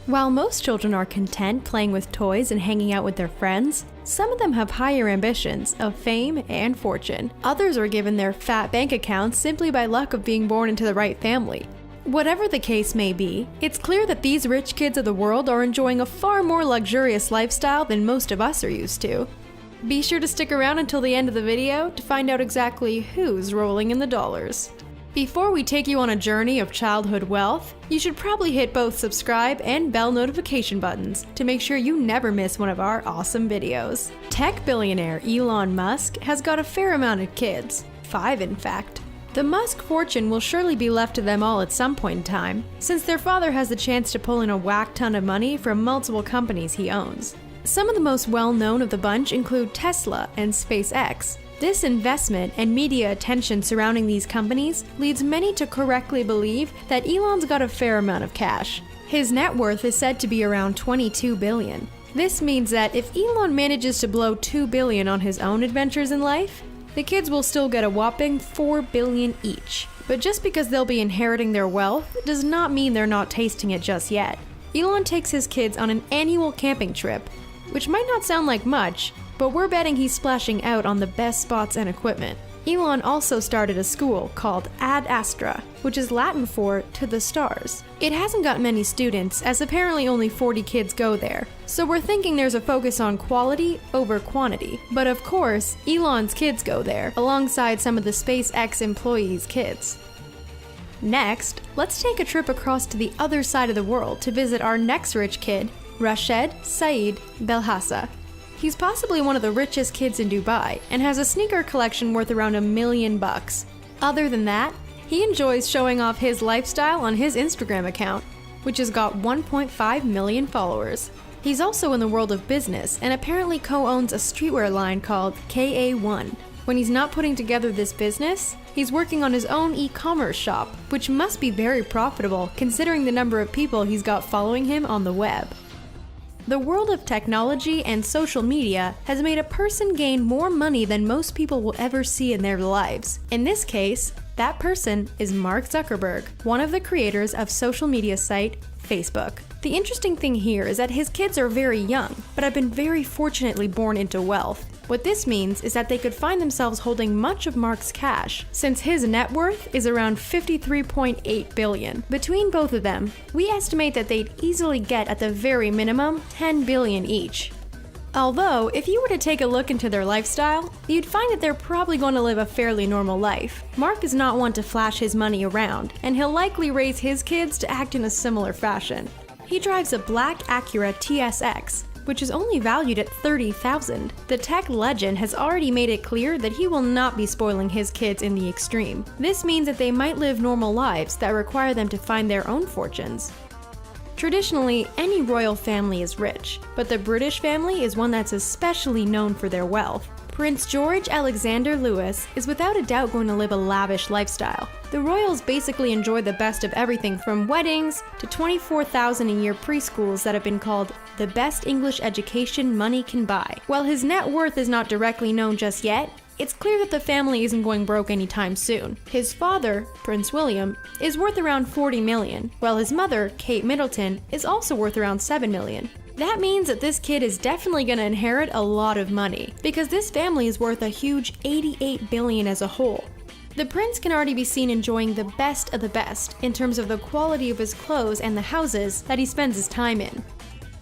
While most children are content playing with toys and hanging out with their friends, some of them have higher ambitions of fame and fortune. Others are given their fat bank accounts simply by luck of being born into the right family. Whatever the case may be, it's clear that these rich kids of the world are enjoying a far more luxurious lifestyle than most of us are used to. Be sure to stick around until the end of the video to find out exactly who's rolling in the dollars. Before we take you on a journey of childhood wealth, you should probably hit both subscribe and bell notification buttons to make sure you never miss one of our awesome videos. Tech billionaire Elon Musk has got a fair amount of kids, 5 in fact. The Musk fortune will surely be left to them all at some point in time, since their father has the chance to pull in a whack ton of money from multiple companies he owns. Some of the most well-known of the bunch include Tesla and SpaceX. This investment and media attention surrounding these companies leads many to correctly believe that Elon's got a fair amount of cash. His net worth is said to be around $22 billion. This means that if Elon manages to blow $2 billion on his own adventures in life, the kids will still get a whopping $4 billion each. But just because they'll be inheriting their wealth does not mean they're not tasting it just yet. Elon takes his kids on an annual camping trip, which might not sound like much, but we're betting he's splashing out on the best spots and equipment. Elon also started a school called Ad Astra, which is Latin for to the stars. It hasn't got many students, as apparently only 40 kids go there, so we're thinking there's a focus on quality over quantity. But of course, Elon's kids go there, alongside some of the SpaceX employees' kids. Next, let's take a trip across to the other side of the world to visit our next rich kid, Richest Saeed Belhassa. He's possibly one of the richest kids in Dubai and has a sneaker collection worth around $1 million. Other than that, he enjoys showing off his lifestyle on his Instagram account, which has got 1.5 million followers. He's also in the world of business and apparently co-owns a streetwear line called KA1. When he's not putting together this business, he's working on his own e-commerce shop, which must be very profitable considering the number of people he's got following him on the web. The world of technology and social media has made a person gain more money than most people will ever see in their lives. In this case, that person is Mark Zuckerberg, one of the creators of social media site Facebook. The interesting thing here is that his kids are very young, but have been very fortunately born into wealth. What this means is that they could find themselves holding much of Mark's cash, since his net worth is around $53.8 billion. Between both of them, we estimate that they'd easily get at the very minimum $10 billion each. Although, if you were to take a look into their lifestyle, you'd find that they're probably going to live a fairly normal life. Mark is not one to flash his money around, and he'll likely raise his kids to act in a similar fashion. He drives a black Acura TSX, which is only valued at $30,000. The tech legend has already made it clear that he will not be spoiling his kids in the extreme. This means that they might live normal lives that require them to find their own fortunes. Traditionally, any royal family is rich, but the British family is one that's especially known for their wealth. Prince George Alexander Louis is without a doubt going to live a lavish lifestyle. The royals basically enjoy the best of everything from weddings to $24,000 a year preschools that have been called the best English education money can buy. While his net worth is not directly known just yet, it's clear that the family isn't going broke anytime soon. His father, Prince William, is worth around $40 million, while his mother, Kate Middleton, is also worth around $7 million. That means that this kid is definitely going to inherit a lot of money, because this family is worth a huge $88 billion as a whole. The prince can already be seen enjoying the best of the best in terms of the quality of his clothes and the houses that he spends his time in.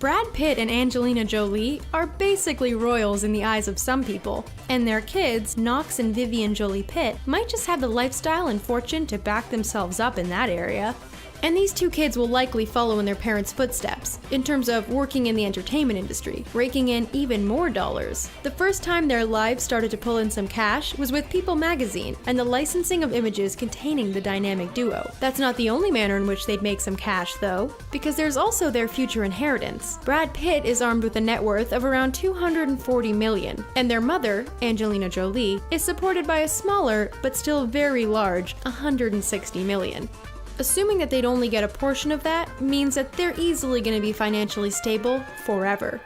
Brad Pitt and Angelina Jolie are basically royals in the eyes of some people, and their kids, Knox and Vivian Jolie Pitt, might just have the lifestyle and fortune to back themselves up in that area. And these two kids will likely follow in their parents' footsteps, in terms of working in the entertainment industry, raking in even more dollars. The first time their lives started to pull in some cash was with People magazine and the licensing of images containing the dynamic duo. That's not the only manner in which they'd make some cash, though, because there's also their future inheritance. Brad Pitt is armed with a net worth of around $240 million, and their mother, Angelina Jolie, is supported by a smaller, but still very large, $160 million. Assuming that they'd only get a portion of that means that they're easily going to be financially stable forever.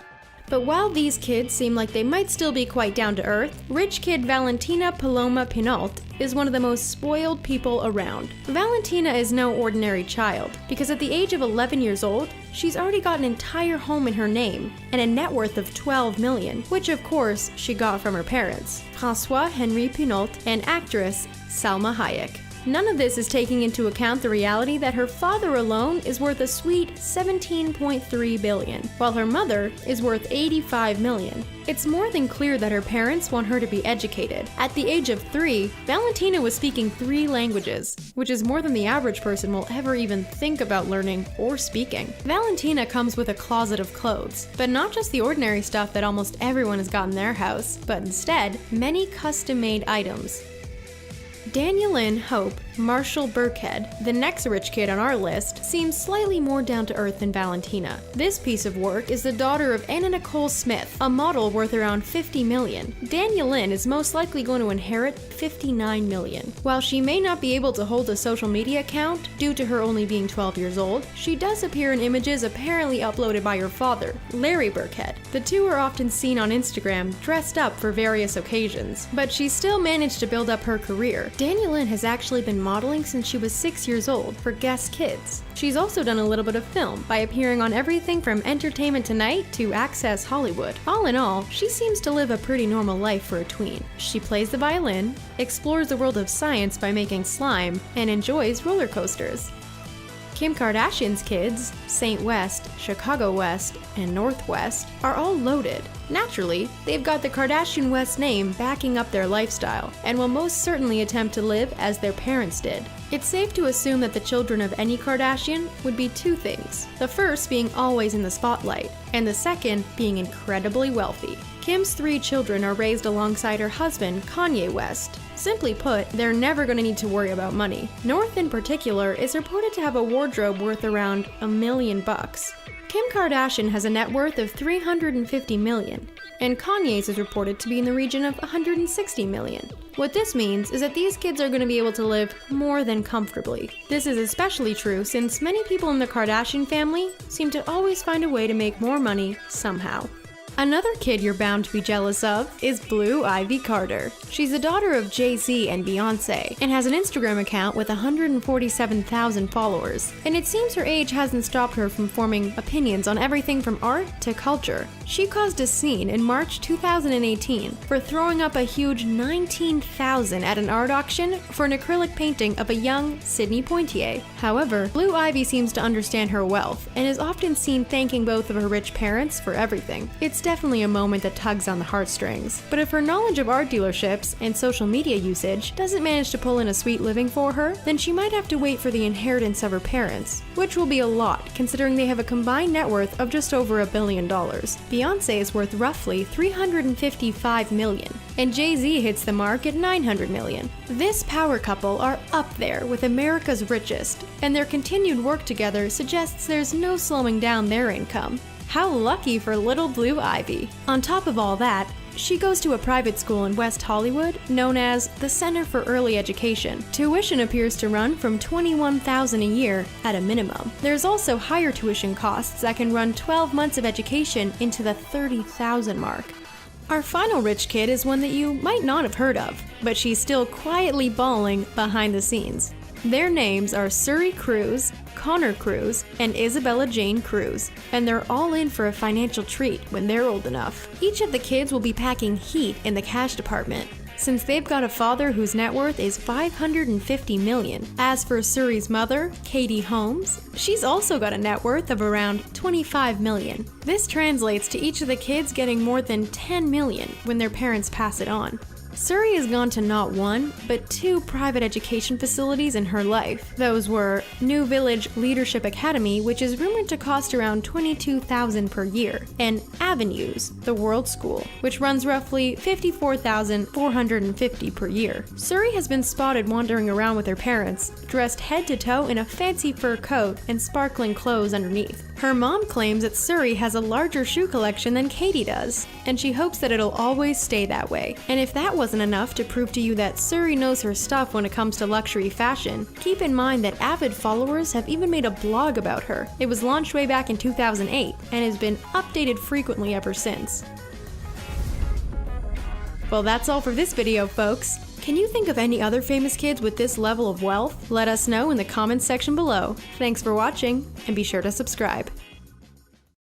But while these kids seem like they might still be quite down to earth, rich kid Valentina Paloma Pinault is one of the most spoiled people around. Valentina is no ordinary child, because at the age of 11 years old, she's already got an entire home in her name and a net worth of 12 million, which of course she got from her parents, François-Henri Pinault and actress Salma Hayek. None of this is taking into account the reality that her father alone is worth a sweet 17.3 billion, while her mother is worth 85 million. It's more than clear that her parents want her to be educated. At the age of 3, Valentina was speaking 3 languages, which is more than the average person will ever even think about learning or speaking. Valentina comes with a closet of clothes, but not just the ordinary stuff that almost everyone has got in their house, but instead, many custom-made items. Danielyn Hope Marshall Burkhead, the next rich kid on our list, seems slightly more down to earth than Valentina. This piece of work is the daughter of Anna Nicole Smith, a model worth around 50 million. Danielyn is most likely going to inherit 59 million. While she may not be able to hold a social media account due to her only being 12 years old, she does appear in images apparently uploaded by her father, Larry Burkhead. The two are often seen on Instagram dressed up for various occasions, but she still managed to build up her career. Danielyn has actually been modeling since she was 6 years old for Guess Kids. She's also done a little bit of film by appearing on everything from Entertainment Tonight to Access Hollywood. All in all, she seems to live a pretty normal life for a tween. She plays the violin, explores the world of science by making slime, and enjoys roller coasters. Kim Kardashian's kids, Saint West, Chicago West, and Northwest, are all loaded. Naturally, they've got the Kardashian West name backing up their lifestyle, and will most certainly attempt to live as their parents did. It's safe to assume that the children of any Kardashian would be 2 things. The first being always in the spotlight, and the second being incredibly wealthy. Kim's 3 children are raised alongside her husband, Kanye West. Simply put, they're never going to need to worry about money. North in particular is reported to have a wardrobe worth around $1 million. Kim Kardashian has a net worth of 350 million, and Kanye's is reported to be in the region of 160 million. What this means is that these kids are going to be able to live more than comfortably. This is especially true since many people in the Kardashian family seem to always find a way to make more money somehow. Another kid you're bound to be jealous of is Blue Ivy Carter. She's the daughter of Jay-Z and Beyonce, and has an Instagram account with 147,000 followers. And it seems her age hasn't stopped her from forming opinions on everything from art to culture. She caused a scene in March 2018 for throwing up a huge $19,000 at an art auction for an acrylic painting of a young Sidney Poitier. However, Blue Ivy seems to understand her wealth, and is often seen thanking both of her rich parents for everything. It's definitely a moment that tugs on the heartstrings. But if her knowledge of art dealerships and social media usage doesn't manage to pull in a sweet living for her, then she might have to wait for the inheritance of her parents, which will be a lot considering they have a combined net worth of just over $1 billion. Beyonce is worth roughly 355 million, and Jay-Z hits the mark at 900 million. This power couple are up there with America's richest, and their continued work together suggests there's no slowing down their income. How lucky for little Blue Ivy. On top of all that, she goes to a private school in West Hollywood known as the Center for Early Education. Tuition appears to run from $21,000 a year at a minimum. There's also higher tuition costs that can run 12 months of education into the $30,000 mark. Our final rich kid is one that you might not have heard of, but she's still quietly balling behind the scenes. Their names are Suri Cruise, Connor Cruise, and Isabella Jane Cruise, and they're all in for a financial treat when they're old enough. Each of the kids will be packing heat in the cash department, since they've got a father whose net worth is 550 million. As for Suri's mother, Katie Holmes, she's also got a net worth of around 25 million. This translates to each of the kids getting more than 10 million when their parents pass it on. Suri has gone to not 1, but 2 private education facilities in her life. Those were New Village Leadership Academy, which is rumored to cost around $22,000 per year, and Avenues, the World School, which runs roughly $54,450 per year. Suri has been spotted wandering around with her parents, dressed head to toe in a fancy fur coat and sparkling clothes underneath. Her mom claims that Suri has a larger shoe collection than Katie does, and she hopes that it'll always stay that way. And if that wasn't wasn't enough to prove to you that Suri knows her stuff when it comes to luxury fashion, keep in mind that avid followers have even made a blog about her. It was launched way back in 2008 and has been updated frequently ever since. Well, that's all for this video, folks. Can you think of any other famous kids with this level of wealth? Let us know in the comments section below. Thanks for watching, and be sure to subscribe.